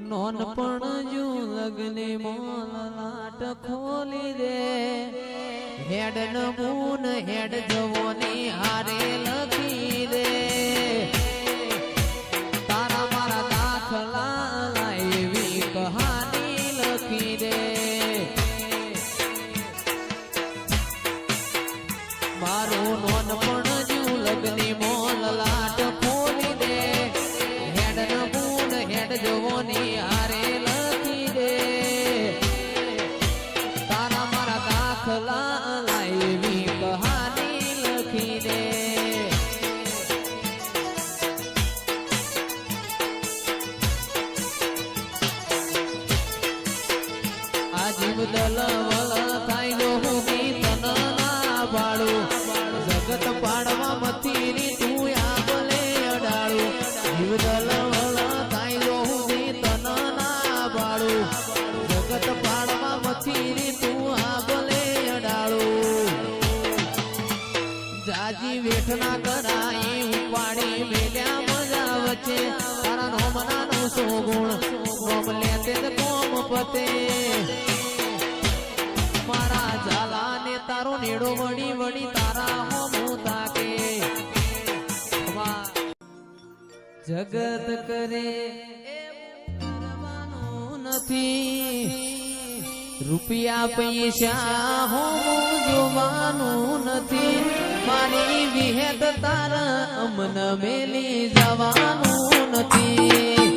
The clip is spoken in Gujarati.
નોનપણ જો લગને મોલાટ ખોલી દે હેડ નમૂન હેડ જવોની હારે લખી દે તારા મારા દાખલા લાવી કહાની લખી દે મારું નોનપણ જો લગને મોલાટ ખોલી દે હેડ નમૂન હેડ જવોની હારે લખી દે તારા મારા દાખલા લાવી કહાની લખી દે આ જીવ દલવલ થાય જો હું ગીત ના પાડું જગત પાડવા મથી તું આબલે અડાડું જીવ દલવલ થાય જો હું ગીત ના પાડું જગત પાડવા મથી તું આબલે અડાડું જાજી વેઠના કરાઈ ઉપાડી મેલ્યા મજા વચ્ચે તારા નોમનાનો સોગુણ નોમ લેતે કોમ પતે મારા ઝાલાને તારો નેડો વળી વળી તારા હોમું તાકે જગત કરે કરવાનું નથી રૂપિયા પૈસા હોમું જોવાનું નથી મારી વિહેત તારા અમન મેલી જવાનું નથી